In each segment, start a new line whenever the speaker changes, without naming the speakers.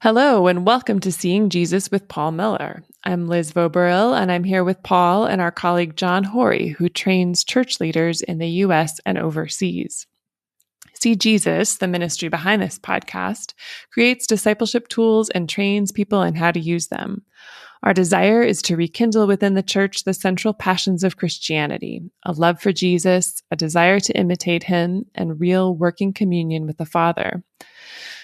Hello, and welcome to Seeing Jesus with Paul Miller. I'm Liz Voboril, and I'm here with Paul and our colleague John Horry, who trains church leaders in the U.S. and overseas. See Jesus, the ministry behind this podcast, creates discipleship tools and trains people in how to use them. Our desire is to rekindle within the church the central passions of Christianity, a love for Jesus, a desire to imitate him, and real working communion with the Father.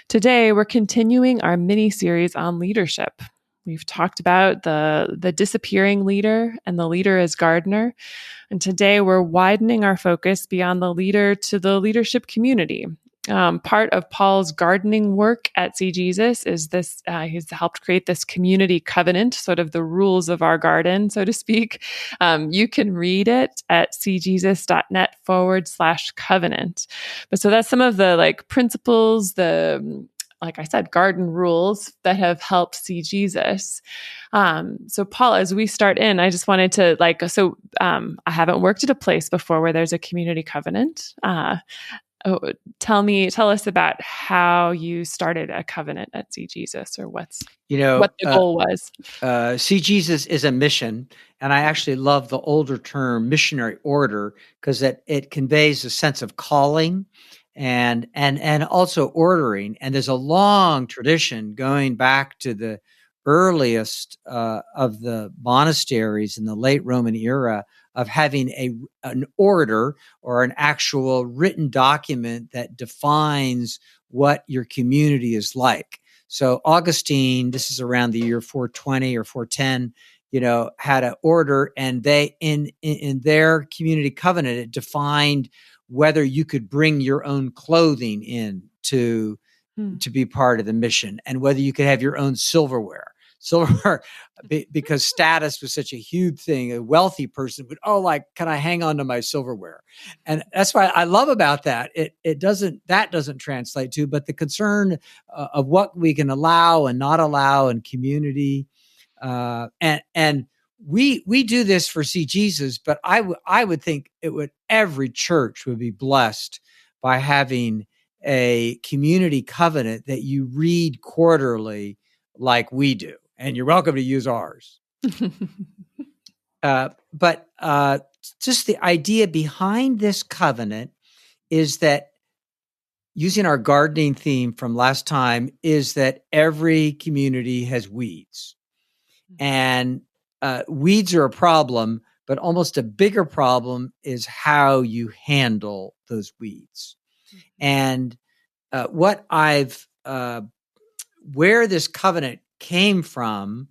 Today, we're continuing our mini-series on leadership. We've talked about the disappearing leader and the leader as gardener. And today, we're widening our focus beyond the leader to the leadership community. Part of Paul's gardening work at See Jesus is this, he's helped create this community covenant, sort of the rules of our garden, so to speak. You can read it at seejesus.net/covenant. But so that's some of the principles, like I said, garden rules that have helped See Jesus. So Paul, as we start in, I just wanted to I haven't worked at a place before where there's a community covenant. Tell us about how you started a covenant at See Jesus, or what the goal was.
See Jesus is a mission, and I actually love the older term missionary order because it conveys a sense of calling and also ordering. And there's a long tradition going back to the earliest of the monasteries in the late Roman era of having an order or an actual written document that defines what your community is like. So Augustine, this is around the year 420 or 410, had an order, and they in their community covenant, it defined whether you could bring your own clothing in to be part of the mission, and whether you could have your own silverware, because status was such a huge thing. A wealthy person would, can I hang on to my silverware? And that's why I love about that. That doesn't translate to, but the concern of what we can allow and not allow in community. And we do this for See Jesus, but I would think every church would be blessed by having a community covenant that you read quarterly like we do. And you're welcome to use ours. But just the idea behind this covenant is that, using our gardening theme from last time, is that every community has weeds. And weeds are a problem, but almost a bigger problem is how you handle those weeds. And where this covenant came from,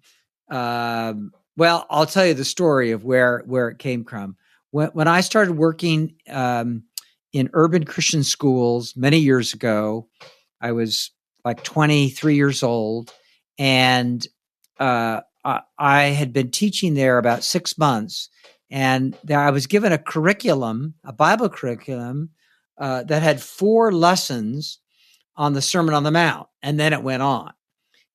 I'll tell you the story of where it came from. When I started working in urban Christian schools many years ago, I was like 23 years old, and I had been teaching there about 6 months, and I was given a Bible curriculum that had 4 lessons on the Sermon on the Mount, and then it went on.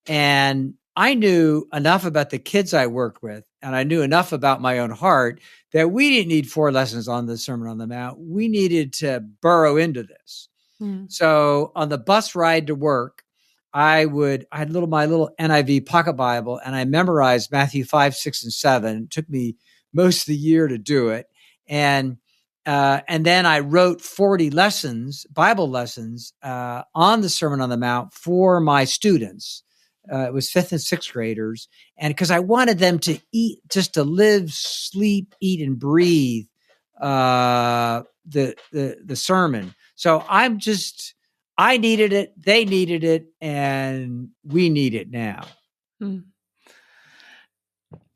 And I knew enough about the kids I worked with, and I knew enough about my own heart that we didn't need 4 lessons on the Sermon on the Mount. We needed to burrow into this. So on the bus ride to work, I had my little NIV pocket Bible, and I memorized Matthew 5, 6, and 7. It took me most of the year to do it. And then I wrote 40 Bible lessons, on the Sermon on the Mount for my students. It was 5th and 6th graders. And because I wanted them to live, sleep, eat, and breathe the sermon. So I needed it, they needed it, and we need it now.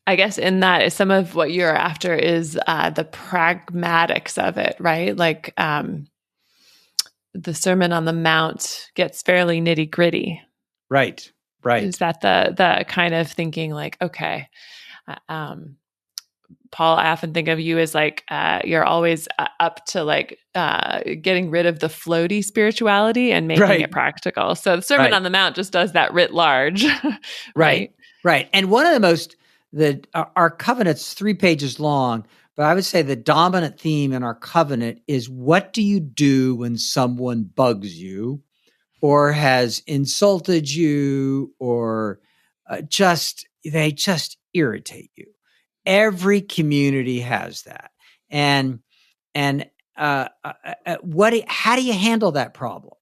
I guess in that, some of what you're after is the pragmatics of it, right? Like the Sermon on the Mount gets fairly nitty gritty.
Right.
Is that the kind of thinking, like, okay, Paul, I often think of you as you're always up to getting rid of the floaty spirituality and making it practical. So the Sermon on the Mount just does that writ large.
Right. And one of our covenant's 3 pages long, but I would say the dominant theme in our covenant is, what do you do when someone bugs you? or has insulted you, or they just irritate you. Every community has that. And how do you handle that problem?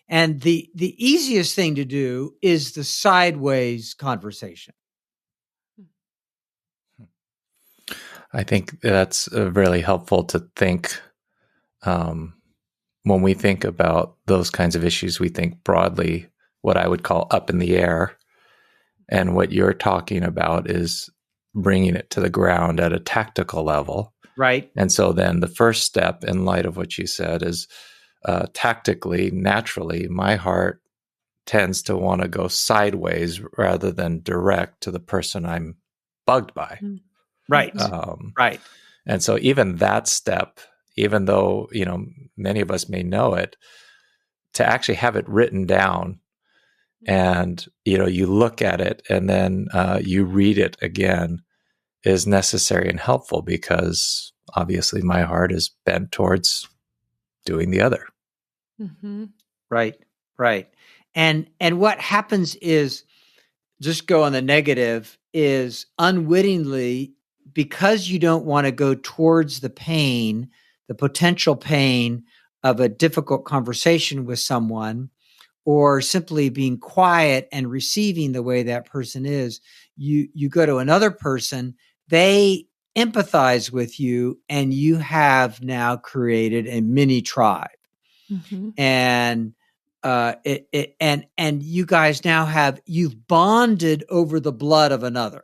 And the easiest thing to do is the sideways conversation.
I think that's really helpful to think. When we think about those kinds of issues, we think broadly, what I would call up in the air. And what you're talking about is bringing it to the ground at a tactical level.
Right.
And so then the first step, in light of what you said, is tactically, naturally, my heart tends to want to go sideways rather than direct to the person I'm bugged by.
Right. Right.
And so even that step, even though, many of us may know it, to actually have it written down and, you look at it and then you read it again is necessary and helpful, because obviously my heart is bent towards doing the other.
Mm-hmm.
Right. And what happens is, just go on the negative, is unwittingly, because you don't want to go towards the pain, the potential pain of a difficult conversation with someone, or simply being quiet and receiving the way that person is, you go to another person, they empathize with you, and you have now created a mini tribe.
Mm-hmm.
And and you guys now you've bonded over the blood of another,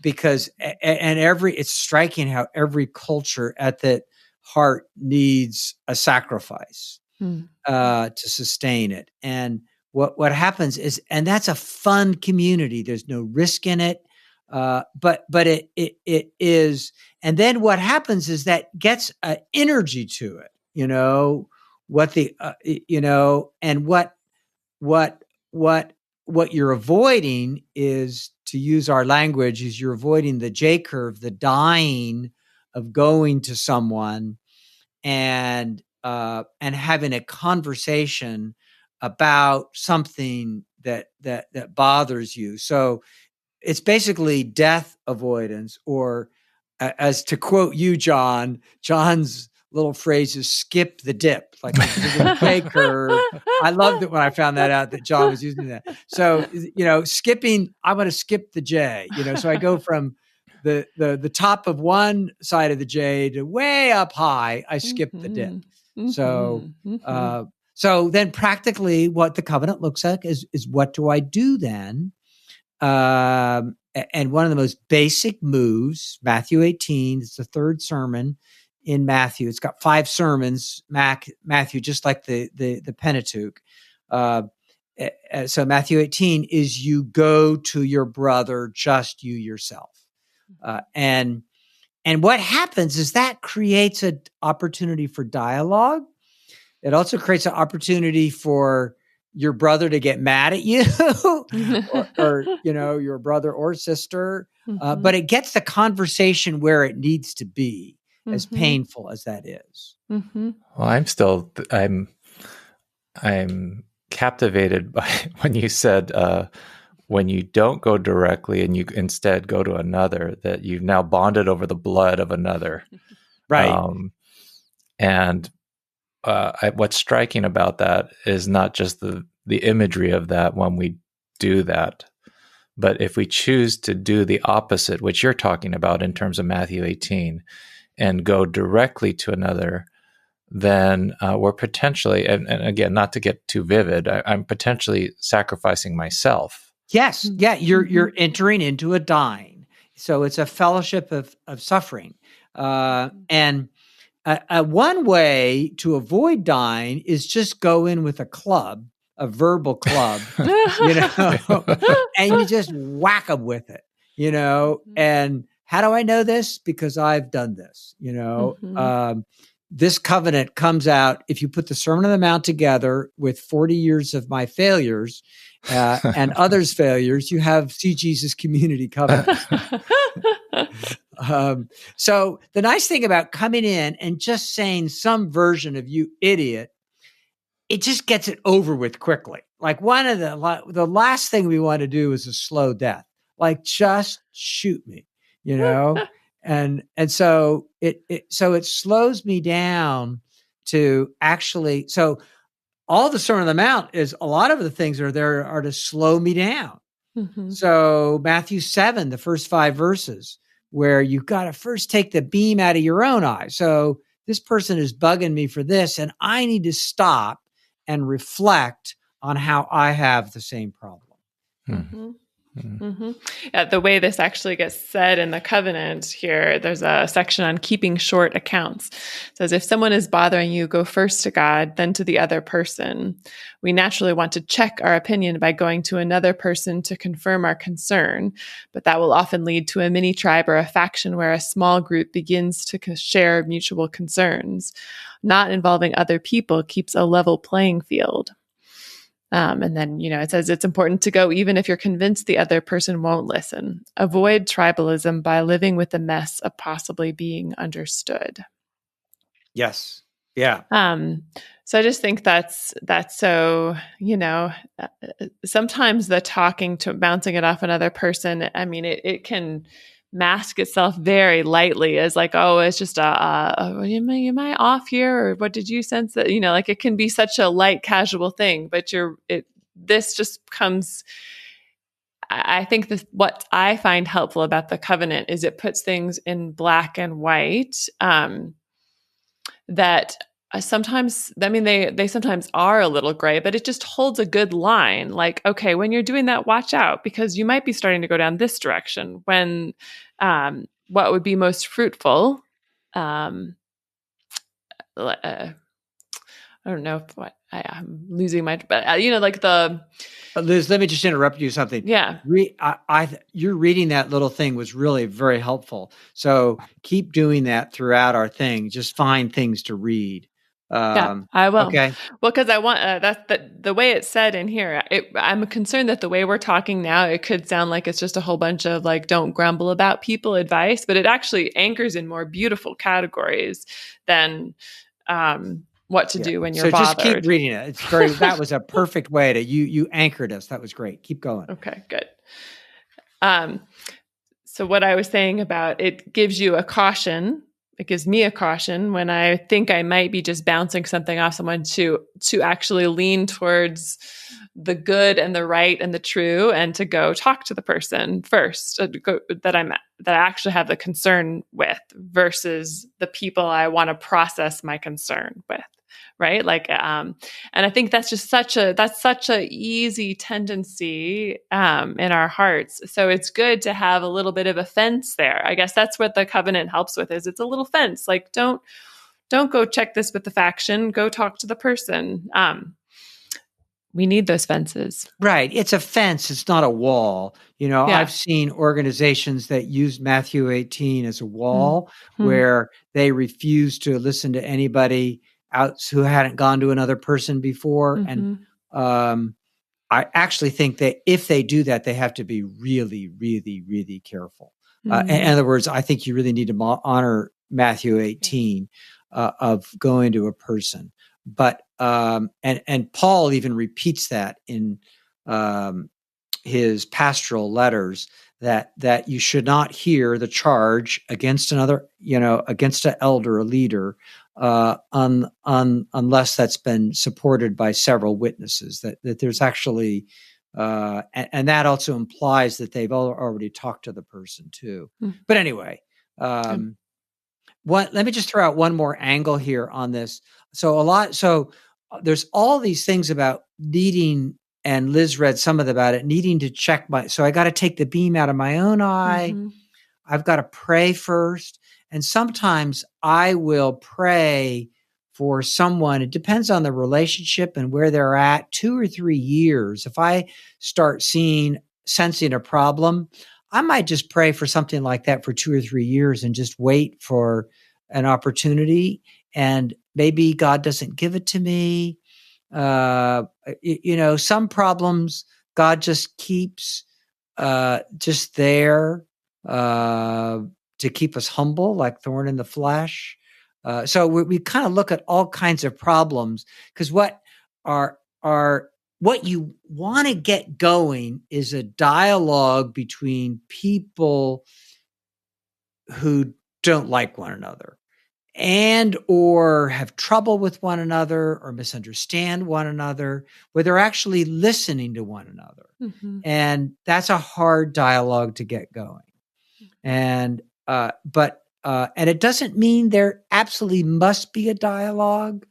because it's striking how every culture at the heart needs a sacrifice to sustain it. And what happens is, and that's a fun community. There's no risk in it. But it is. And then what happens is that gets energy to it, and what you're avoiding is, to use our language, is you're avoiding the J curve, the dying of going to someone and having a conversation about something that bothers you. So it's basically death avoidance, or as to quote you, John's little phrase is skip the dip, like the J curve. I loved it when I found that out, that John was using that. So, skipping, I'm going to skip the J, so I go from the top of one side of the J to way up high. I skip the dip. So, so then practically what the covenant looks like is what do I do then? And one of the most basic moves, Matthew 18, it's the third sermon in Matthew. It's got 5 sermons, Matthew, just like the Pentateuch. So Matthew 18 is, you go to your brother, just you yourself. And what happens is that creates an opportunity for dialogue. It also creates an opportunity for your brother to get mad at you or your brother or sister. But it gets the conversation where it needs to be, as painful as that is.
Well, I'm captivated by when you said, when you don't go directly and you instead go to another, that you've now bonded over the blood of another.
Right.
And what's striking about that is not just the imagery of that when we do that, but if we choose to do the opposite, which you're talking about in terms of Matthew 18, and go directly to another, then we're potentially, and again, not to get too vivid, I'm potentially sacrificing myself.
Yes. Yeah. You're entering into a dying. So it's a fellowship of suffering. And one way to avoid dying is just go in with a verbal club, and you just whack them with it, and how do I know this? Because I've done this, this covenant comes out if you put the Sermon on the Mount together with 40 years of my failures and others' failures, you have See Jesus Community Covenant. So the nice thing about coming in and just saying some version of "you idiot" it just gets it over with quickly. Like one of the last thing we want to do is a slow death. Like just shoot me, and so it slows me down to actually. So all the Sermon on the Mount is a lot of the things are there are to slow me down.
Mm-hmm.
So Matthew 7, the first 5 verses, where you've got to first take the beam out of your own eye. So this person is bugging me for this, and I need to stop and reflect on how I have the same problem.
Mm-hmm. Mm-hmm. Yeah, the way this actually gets said in the covenant here, there's a section on keeping short accounts. It says, if someone is bothering you, go first to God, then to the other person. We naturally want to check our opinion by going to another person to confirm our concern, but that will often lead to a mini tribe or a faction where a small group begins to share mutual concerns. Not involving other people keeps a level playing field. And then, it says it's important to go even if you're convinced the other person won't listen. Avoid tribalism by living with the mess of possibly being understood.
Yes. Yeah.
So I just think that's so, sometimes the bouncing it off another person, I mean, it can mask itself very lightly as like, oh, it's just am I off here? Or what did you sense that, like it can be such a light casual thing, but this just comes, I think what I find helpful about the covenant is it puts things in black and white, that sometimes, I mean, they sometimes are a little gray, but it just holds a good line. Like, okay, when you're doing that, watch out because you might be starting to go down this direction when what would be most fruitful. I don't know what I'm losing my, but like the.
Liz, let me just interrupt you something.
Yeah.
You're reading that little thing was really very helpful. So keep doing that throughout our thing. Just find things to read.
Yeah, I will.
Okay.
Well, because I want that's the way it's said in here. I'm concerned that the way we're talking now, it could sound like it's just a whole bunch of like "don't grumble about people" advice, but it actually anchors in more beautiful categories than what to do when you're bothered.
So just keep reading it. That was a perfect way to you anchored us. That was great. Keep going.
Okay, good. So what I was saying about it gives you a caution. It gives me a caution when I think I might be just bouncing something off someone to actually lean towards the good and the right and the true, and to go talk to the person first that I actually have the concern with versus the people I want to process my concern with. Right. Like, and I think that's just such a easy tendency, in our hearts. So it's good to have a little bit of a fence there. I guess that's what the covenant helps with is it's a little fence. Like, don't go check this with the faction, go talk to the person. We need those fences.
Right. It's a fence. It's not a wall.
Yeah.
I've seen organizations that use Matthew 18 as a wall where they refuse to listen to anybody else who hadn't gone to another person before. And I actually think that if they do that, they have to be really, really, really careful. In other words, I think you really need to honor Matthew 18 of going to a person. But and Paul even repeats that in his pastoral letters that you should not hear the charge against another, against an elder, a leader, unless that's been supported by several witnesses. That there's actually, and that also implies that they've already talked to the person too. But anyway, let me just throw out one more angle here on this. So there's all these things about needing, and Liz read some of about it, needing to check so I got to take the beam out of my own eye. I've got to pray first. And sometimes I will pray for someone. It depends on the relationship and where they're at. 2 or 3 years. If I start sensing a problem, I might just pray for something like that for 2 or 3 years and just wait for an opportunity. And maybe God doesn't give it to me. Some problems God just keeps just there to keep us humble, like thorn in the flesh. So we kind of look at all kinds of problems, because what are what you want to get going is a dialogue between people who don't like one another and or have trouble with one another or misunderstand one another, where they're actually listening to one another.
Mm-hmm.
And that's a hard dialogue to get going. And and it doesn't mean there absolutely must be a dialogue,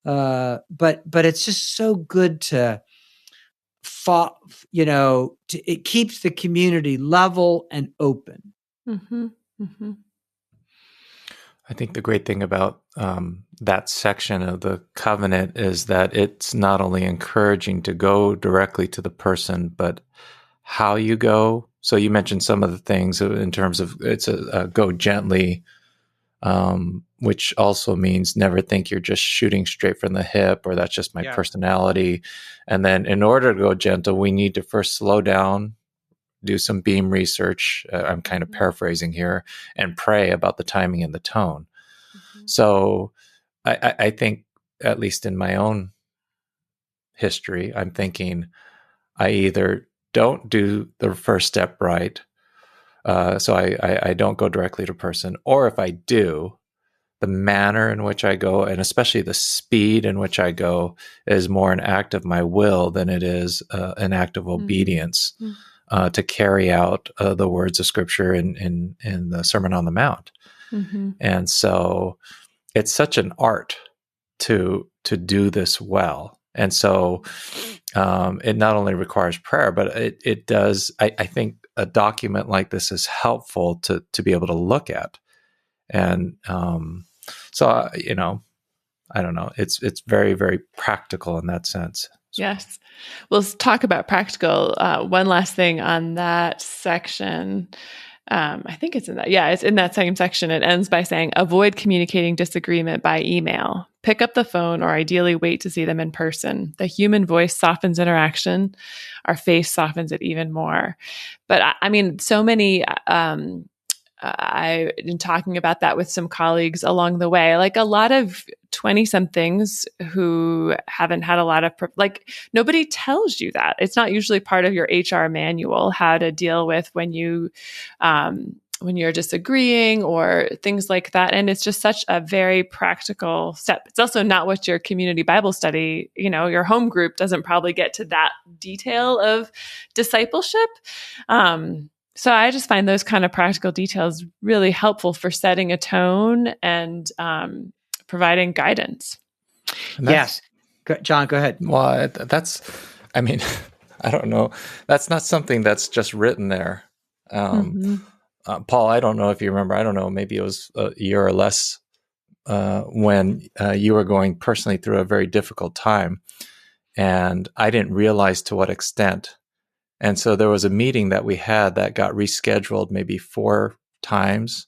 but it's just so good to it keeps the community level and open.
Mm-hmm. Mm-hmm.
I think the great thing about that section of the covenant is that it's not only encouraging to go directly to the person, but how you go. So you mentioned some of the things in terms of it's a go gently, which also means never think you're just shooting straight from the hip or that's just my personality. And then in order to go gentle, we need to first slow down, do some beam research. I'm kind of paraphrasing here, and pray about the timing and the tone. Mm-hmm. So I think, at least in my own history, I'm thinking I either don't do the first step right, so I don't go directly to person, or if I do, the manner in which I go, and especially the speed in which I go, is more an act of my will than it is an act of obedience. Mm-hmm. To carry out the words of Scripture in the Sermon on the Mount. Mm-hmm. And so it's such an art to do this well. And so it not only requires prayer, but it does, I think a document like this is helpful to be able to look at. And so, I don't know, it's very, very practical in that sense.
Yes. Well, let's talk about practical. One last thing on that section. I think it's in that. Yeah, it's in that same section. It ends by saying, avoid communicating disagreement by email. Pick up the phone or ideally wait to see them in person. The human voice softens interaction. Our face softens it even more. But I mean, so many, I've been talking about that with some colleagues along the way, like a lot of 20-somethings who haven't had a lot of, nobody tells you that. It's not usually part of your HR manual, how to deal with when you're disagreeing or things like that. And it's just such a very practical step. It's also not what your community Bible study, your home group doesn't probably get to that detail of discipleship. So I just find those kind of practical details really helpful for setting a tone and providing guidance.
Yes. John, go ahead.
Well, I don't know. That's not something that's just written there. Paul, I don't know if you remember, I don't know, maybe it was a year or less when you were going personally through a very difficult time. And I didn't realize to what extent. And so there was a meeting that we had that got rescheduled maybe 4 times.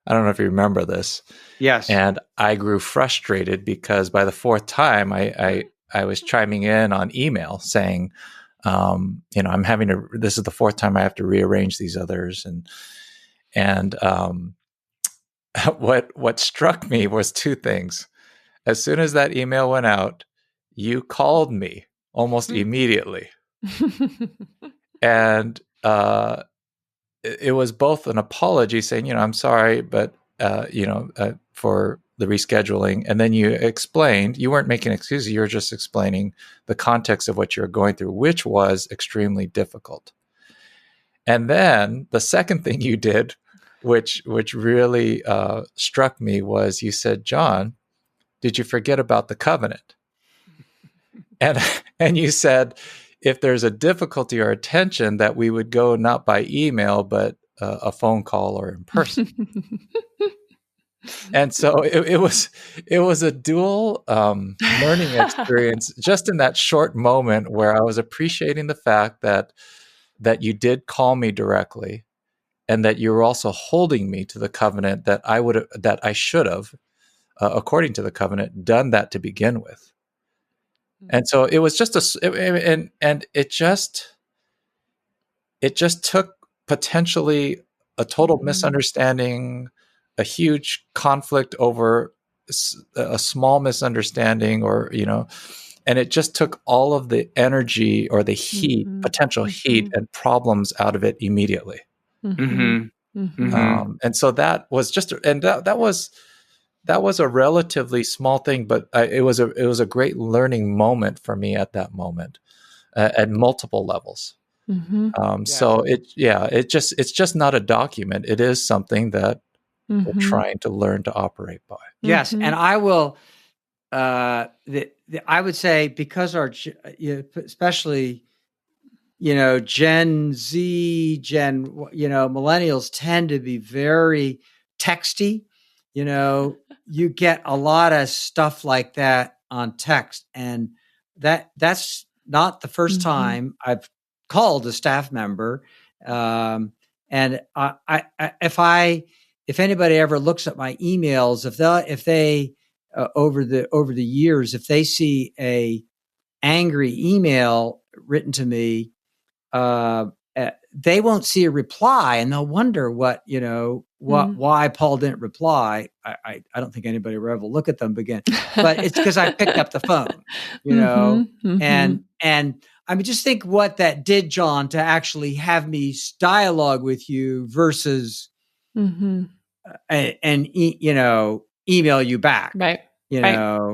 I don't know if you remember this.
Yes.
And I grew frustrated because by the 4th time, I was chiming in on email saying, I'm this is the 4th time I have to rearrange these others. And what struck me was 2 things. As soon as that email went out, you called me almost immediately. And it was both an apology saying, I'm sorry, but, for the rescheduling. And then you explained, you weren't making excuses. You were just explaining the context of what you were going through, which was extremely difficult. And then the second thing you did, which really struck me, was you said, John, did you forget about the covenant? And you said, if there's a difficulty or a tension, that we would go not by email, but a phone call or in person. And so it was a dual learning experience just in that short moment where I was appreciating the fact that you did call me directly and that you were also holding me to the covenant that I should have, according to the covenant, done that to begin with. And so it was just it just took potentially a total misunderstanding, a huge conflict over a small misunderstanding, or and it just took all of the energy or the heat, potential heat and problems out of it immediately. And so that was just, and that was a relatively small thing, but it was a great learning moment for me at that moment, at multiple levels. So it's just not a document. It is something that we're trying to learn to operate by.
Yes, and I will. I would say because especially Gen Z, millennials tend to be very texty. You get a lot of stuff like that on text, and that's not the first time I've called a staff member. And if anybody ever looks at my emails, if they over the years, if they see a angry email written to me, they won't see a reply, and they'll wonder why Paul didn't reply. I don't think anybody will ever look at them again, but it's because I picked up the phone, and I mean, just think what that did, John, to actually have me dialogue with you versus, email you back,
right?
Yeah.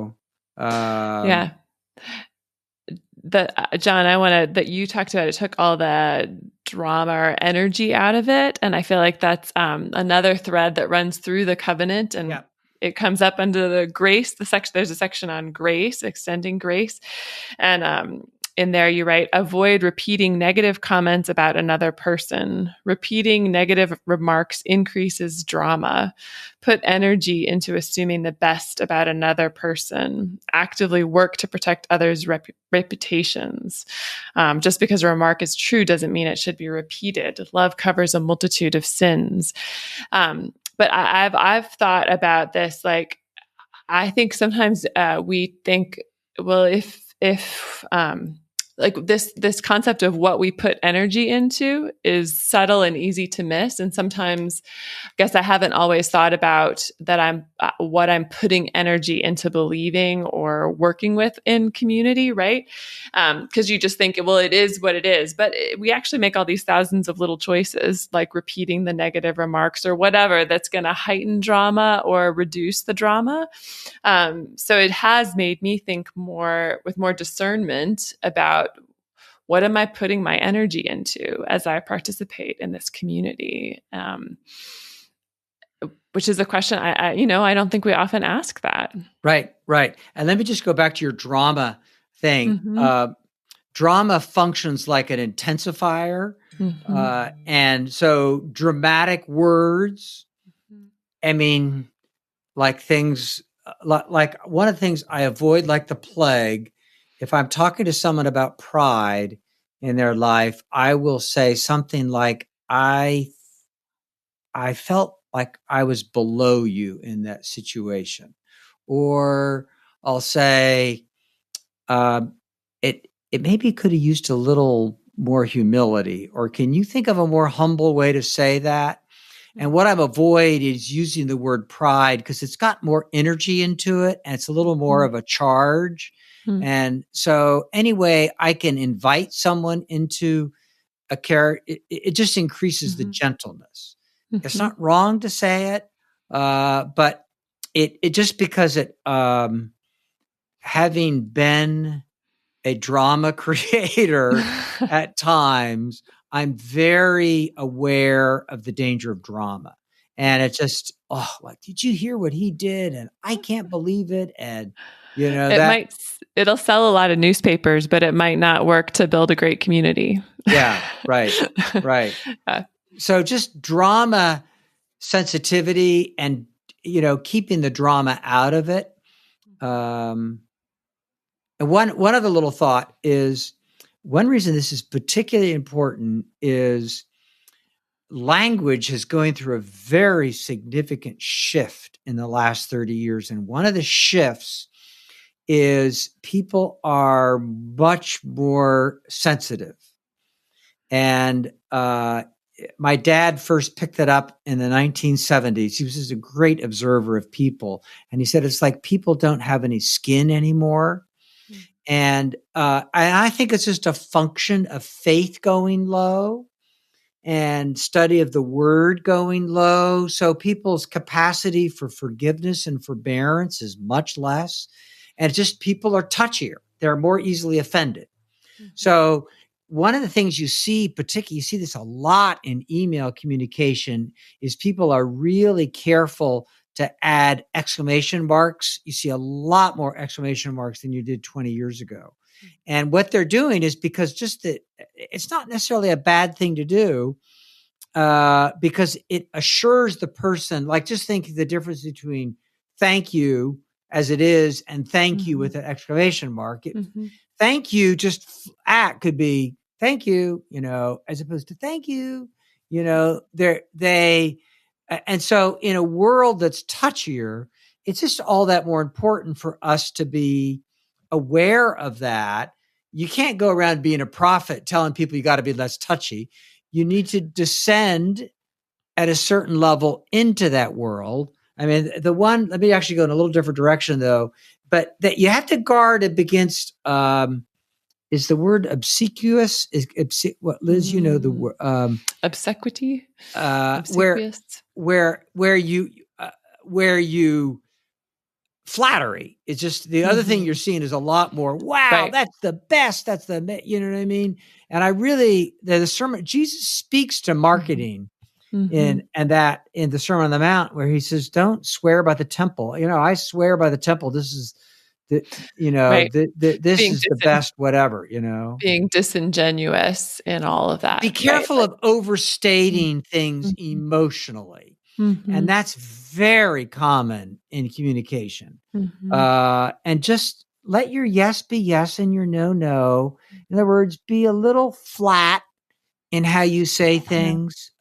John, I want that you talked about, it took all the drama or energy out of it. And I feel like that's another thread that runs through the covenant, and it comes up under the grace, there's a section on grace, extending grace. And in there, you write, avoid repeating negative comments about another person. Repeating negative remarks increases drama. Put energy into assuming the best about another person. Actively work to protect others' reputations. Just because a remark is true doesn't mean it should be repeated. Love covers a multitude of sins. But I've thought about this. Like, I think sometimes we think, well, if like this concept of what we put energy into is subtle and easy to miss. And sometimes, I guess I haven't always thought about that what I'm putting energy into believing or working with in community, right? Because you just think, well, it is what it is. But we actually make all these thousands of little choices, like repeating the negative remarks or whatever, that's going to heighten drama or reduce the drama. So it has made me think with more discernment about, what am I putting my energy into as I participate in this community? Which is a question I don't think we often ask that.
Right. And let me just go back to your drama thing. Drama functions like an intensifier. And so dramatic words, I mean, like things, like one of the things I avoid like the plague, if I'm talking to someone about pride in their life, I will say something like, I felt like I was below you in that situation. Or I'll say, it maybe could have used a little more humility. Or can you think of a more humble way to say that? And what I'm avoid is using the word pride, because it's got more energy into it and it's a little more of a charge. And so anyway, I can invite someone into a character. It just increases the gentleness. It's not wrong to say it, but it just because having been a drama creator at times, I'm very aware of the danger of drama. And it's just, like, did you hear what he did? And I can't believe it. And,
it'll sell a lot of newspapers, but it might not work to build a great community.
Yeah, right. So just drama sensitivity and, keeping the drama out of it. And one other little thought is, one reason this is particularly important is language is going through a very significant shift in the last 30 years. And one of the shifts is people are much more sensitive. And my dad first picked it up in the 1970s. He was just a great observer of people. And he said, it's like people don't have any skin anymore. And I think it's just a function of faith going low and study of the word going low. So people's capacity for forgiveness and forbearance is much less. And just people are touchier. They're more easily offended. Mm-hmm. So one of the things you see, particularly, you see this a lot in email communication, is people are really careful to add exclamation marks. You see a lot more exclamation marks than you did 20 years ago. And what they're doing is because just that it's not necessarily a bad thing to do, because it assures the person, like just think the difference between thank you as it is and thank you with an exclamation mark. Thank you just flat could be thank you, as opposed to thank you, and so in a world that's touchier, it's just all that more important for us to be aware of that. You can't go around being a prophet telling people you got to be less touchy. You need to descend at a certain level into that world. I mean, let me actually go in a little different direction though, but that you have to guard against, is the word obsequious? What, Liz, the word,
obsequity,
where you flattery. It's just the other thing you're seeing is a lot more. Wow, right. That's the best. That's you know what I mean? And I really, the sermon, Jesus speaks to marketing in the Sermon on the Mount, where he says, "Don't swear by the temple." I swear by the temple. This is this is the best, whatever.
Being disingenuous in all of that.
Be careful of overstating things emotionally. And that's very common in communication. And just let your yes be yes and your no, no. In other words, be a little flat in how you say things.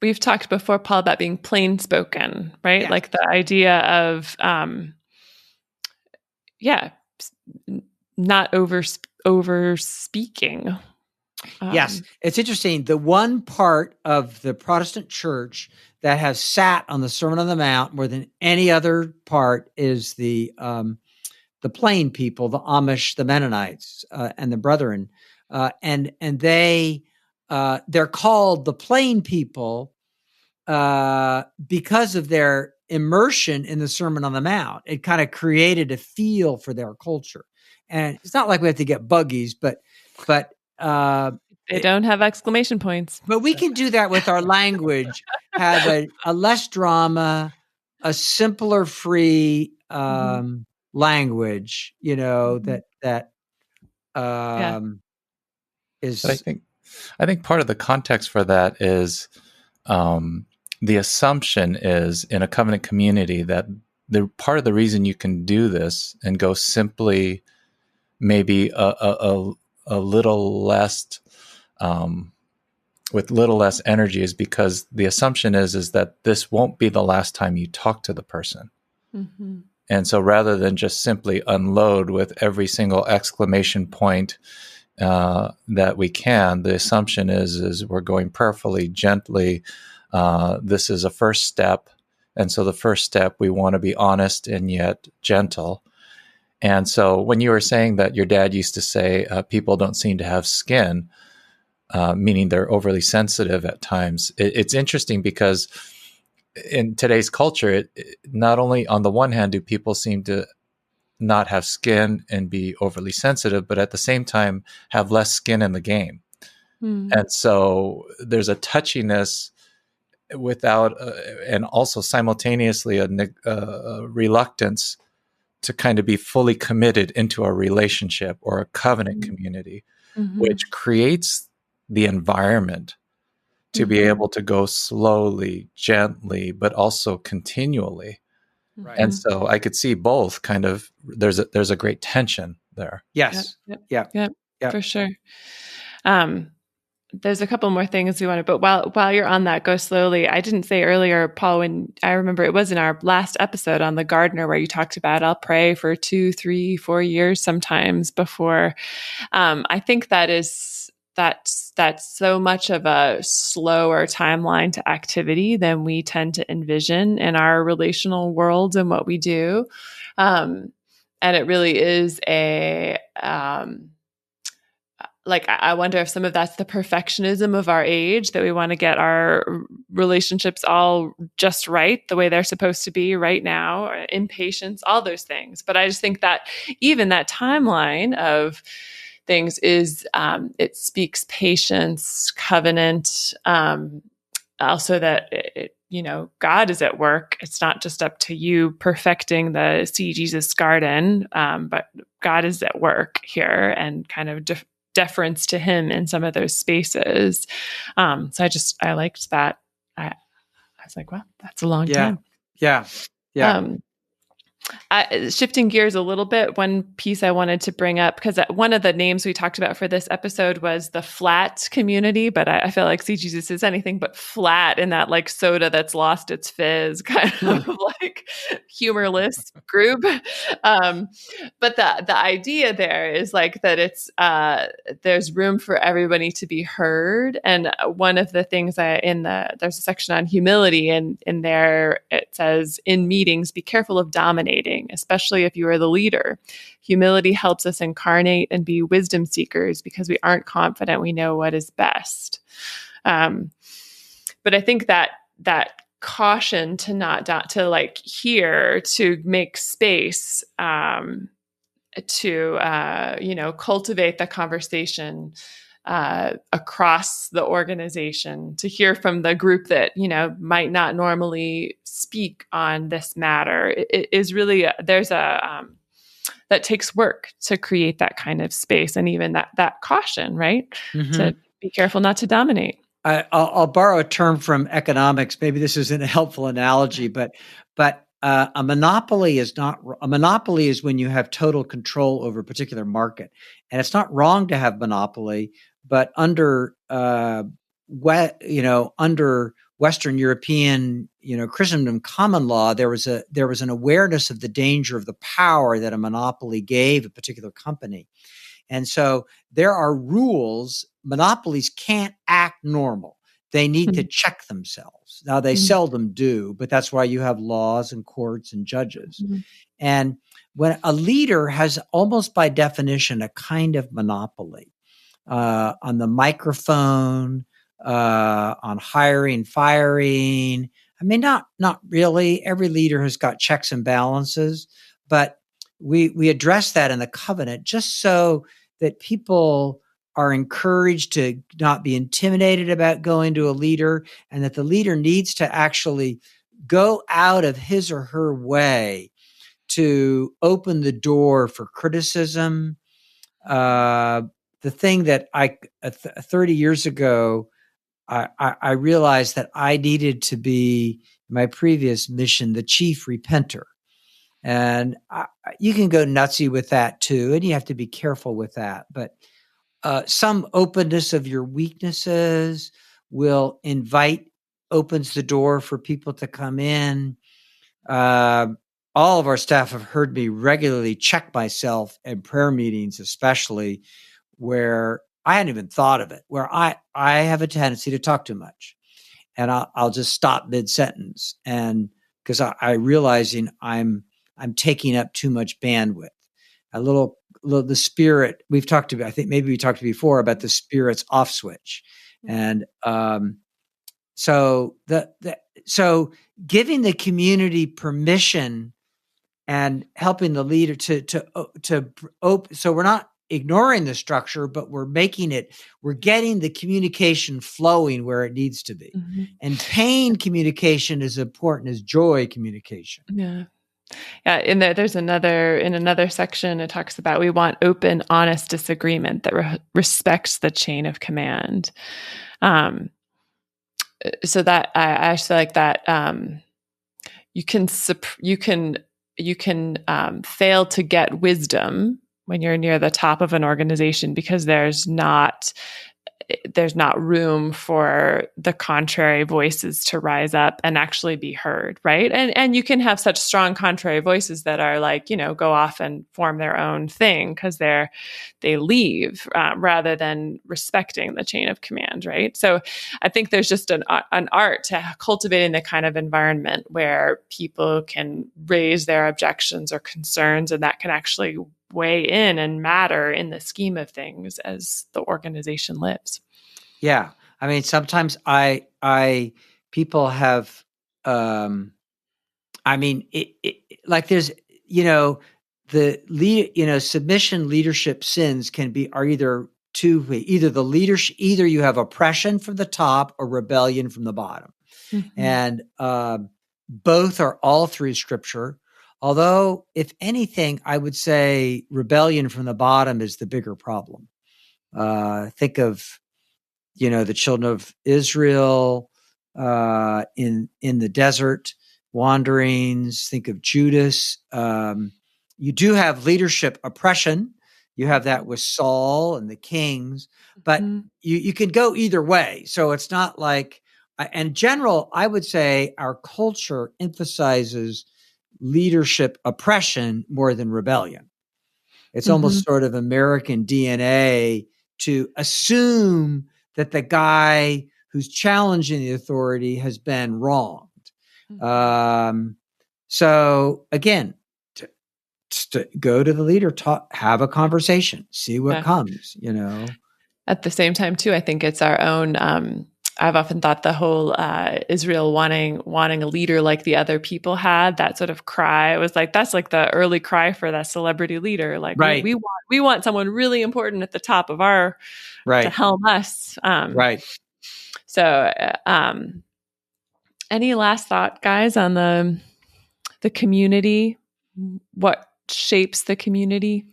We've talked before, Paul, about being plain spoken, right? Yeah. Like the idea of, not over speaking.
Yes, it's interesting. The one part of the Protestant church that has sat on the Sermon on the Mount more than any other part is the plain people, the Amish, the Mennonites, and the Brethren, and they're called the plain people because of their immersion in the Sermon on the Mount. It kind of created a feel for their culture, and it's not like we have to get buggies, but
they don't have exclamation points.
But we can do that with our language. Have a less drama, a simpler, free language. That is.
But I think part of the context for that is the assumption is in a covenant community that the part of the reason you can do this and go simply, maybe a little less. With little less energy is because the assumption is that this won't be the last time you talk to the person. And so rather than just simply unload with every single exclamation point that we can, the assumption is we're going prayerfully, gently. This is a first step. And so the first step, we want to be honest and yet gentle. And so when you were saying that your dad used to say, people don't seem to have skin, meaning they're overly sensitive at times. It's interesting because in today's culture, not only on the one hand do people seem to not have skin and be overly sensitive, but at the same time have less skin in the game. And so there's a touchiness without, and also simultaneously a reluctance to kind of be fully committed into a relationship or a covenant community, which creates the environment to be able to go slowly, gently, but also continually. Right. And so I could see both kind of, there's a great tension there.
Yes.
Yep, for sure. There's a couple more things we wanted, but while you're on that, go slowly. I didn't say earlier, Paul, when I remember it was in our last episode on the gardener where you talked about, I'll pray for 2, 3, 4 years sometimes before. I think that's so much of a slower timeline to activity than we tend to envision in our relational world and what we do. And And it really is like, I wonder if some of that's the perfectionism of our age, that we want to get our relationships all just right, the way they're supposed to be right now, or impatience, all those things. But I just think that even that timeline of things is, it speaks patience, covenant, also that God is at work. It's not just up to you perfecting the See Jesus garden, but God is at work here, and kind of deference to him in some of those spaces. So I liked that. I was like, well, that's a long time.
Yeah.
Shifting gears a little bit, one piece I wanted to bring up, because one of the names we talked about for this episode was the flat community, but I feel like See Jesus is anything but flat, in that like soda that's lost its fizz kind of like humorless group. But the idea there is like that it's there's room for everybody to be heard. And one of the things there's a section on humility, and in there it says, in meetings, be careful of dominating, especially if you are the leader. Humility helps us incarnate and be wisdom seekers, because we aren't confident we know what is best. But I think that caution to not to like hear, to make space, to cultivate the conversation across the organization, to hear from the group that might not normally speak on this matter. It is really that takes work to create that kind of space, and even that caution, right? Mm-hmm. To be careful not to dominate.
I'll borrow a term from economics. Maybe this isn't a helpful analogy, but a monopoly is not a monopoly is when you have total control over a particular market, and it's not wrong to have monopoly. But under under Western European Christendom common law, there was an awareness of the danger of the power that a monopoly gave a particular company. And so there are rules. Monopolies can't act normal. They need to check themselves. Now, they seldom do, but that's why you have laws and courts and judges. And when a leader has, almost by definition, a kind of monopoly on the microphone, on hiring, firing. I mean, not really. Every leader has got checks and balances, but we address that in the covenant just so that people are encouraged to not be intimidated about going to a leader, and that the leader needs to actually go out of his or her way to open the door for criticism. The thing that 30 years ago, I realized that I needed to be, my previous mission, the chief repenter. And you can go nutsy with that too, and you have to be careful with that. But some openness of your weaknesses opens the door for people to come in. All of our staff have heard me regularly check myself in prayer meetings, especially where I hadn't even thought of it, where I have a tendency to talk too much, and I'll just stop mid-sentence, and because I realizing I'm taking up too much bandwidth. The spirit we've talked about. I think maybe we talked before about the spirit's off switch, and so giving the community permission and helping the leader to open. So we're not ignoring the structure, but we're getting the communication flowing where it needs to be. And pain communication is important as joy communication.
Yeah. Yeah. There's in another section, it talks about, we want open, honest disagreement that respects the chain of command. So that I actually like that. You can fail to get wisdom when you're near the top of an organization, because there's not there's not room for the contrary voices to rise up and actually be heard, right? And you can have such strong contrary voices that are like, go off and form their own thing because they leave rather than respecting the chain of command, right? So I think there's just an art to cultivating the kind of environment where people can raise their objections or concerns, and that can actually weigh in and matter in the scheme of things as the organization lives.
Yeah. I mean, sometimes people have, like there's, submission leadership sins are either either you have oppression from the top or rebellion from the bottom. Mm-hmm. And, both are all through scripture. Although, if anything, I would say rebellion from the bottom is the bigger problem. Think of, the children of Israel in the desert wanderings. Think of Judas. You do have leadership oppression. You have that with Saul and the kings, but you can go either way. So it's not like, in general, I would say our culture emphasizes leadership oppression more than rebellion. It's almost sort of American DNA to assume that the guy who's challenging the authority has been wronged. So again, to go to the leader, have a conversation, see what comes,
At the same time too, I think it's our own, I've often thought the whole Israel wanting a leader like the other people had, that sort of cry. It was like, that's like the early cry for that celebrity leader. Like, right. we want someone really important at the top of our, to helm us.
Right.
So any last thought, guys, on the community? What shapes the community?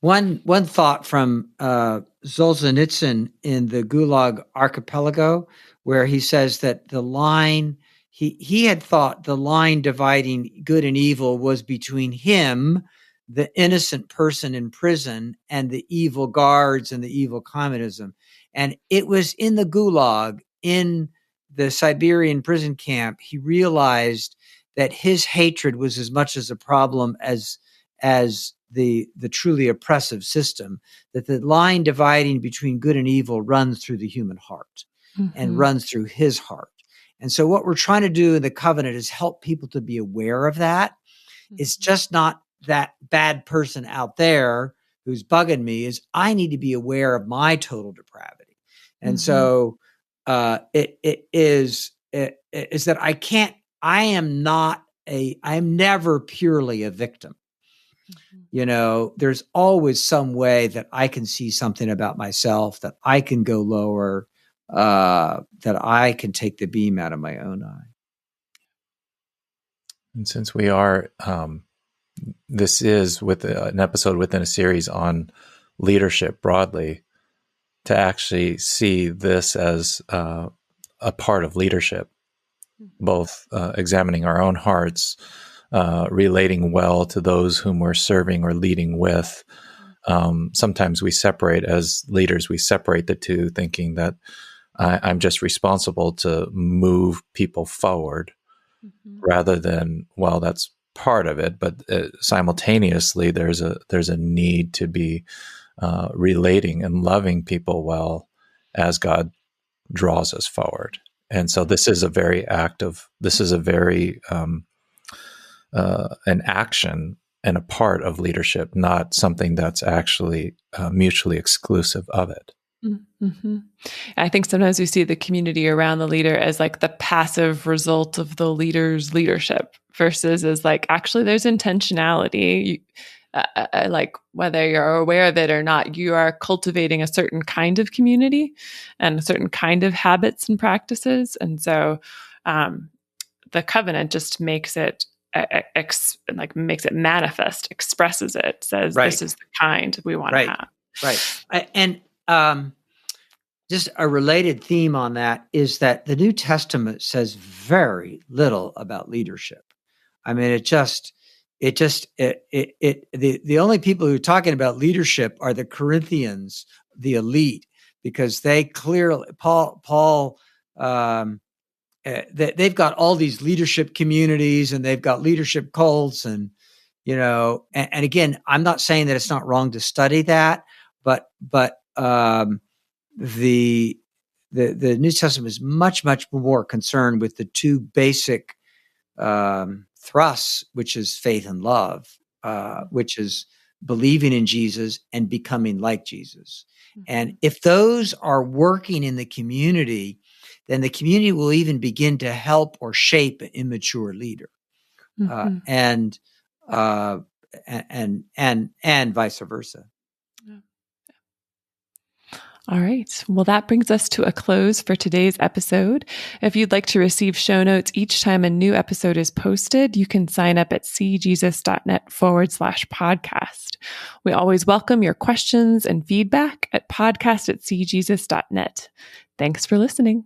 One thought from Solzhenitsyn in the Gulag Archipelago, where he says that the line, he had thought the line dividing good and evil was between him, the innocent person in prison, and the evil guards and the evil communism. And it was in the Gulag, in the Siberian prison camp, he realized that his hatred was as much as a problem as the truly oppressive system, that the line dividing between good and evil runs through the human heart and runs through his heart. And so what we're trying to do in the covenant is help people to be aware of that. It's just not that bad person out there who's bugging me, is I need to be aware of my total depravity. And so it is that I'm never purely a victim. There's always some way that I can see something about myself, that I can go lower, that I can take the beam out of my own eye.
And since we are, this is with an episode within a series on leadership broadly, to actually see this as a part of leadership, both examining our own hearts, relating well to those whom we're serving or leading with. Sometimes we separate, as leaders, we separate the two, thinking that I'm just responsible to move people forward, rather than, well, that's part of it, but simultaneously there's a need to be relating and loving people well as God draws us forward. And so this is a very an action and a part of leadership, not something that's actually mutually exclusive of it.
I think sometimes we see the community around the leader as like the passive result of the leader's leadership, versus as like, actually there's intentionality. Like, whether you're aware of it or not, you are cultivating a certain kind of community and a certain kind of habits and practices. And so the covenant just makes it makes it manifest, expresses it, says this is the kind we want to have.
Right. And just a related theme on that is that the New Testament says very little about leadership. I mean, the only people who are talking about leadership are the Corinthians, the elite, because they clearly, Paul, they've got all these leadership communities and they've got leadership cults and, and again, I'm not saying that it's not wrong to study that, but the New Testament is much, much more concerned with the two basic thrusts, which is faith and love, which is believing in Jesus and becoming like Jesus. Mm-hmm. And if those are working in the community, then the community will even begin to help or shape an immature leader, mm-hmm. and vice versa.
Yeah. All right. Well, that brings us to a close for today's episode. If you'd like to receive show notes each time a new episode is posted, you can sign up at cjesus.net/podcast. We always welcome your questions and feedback at podcast@cjesus.net. Thanks for listening.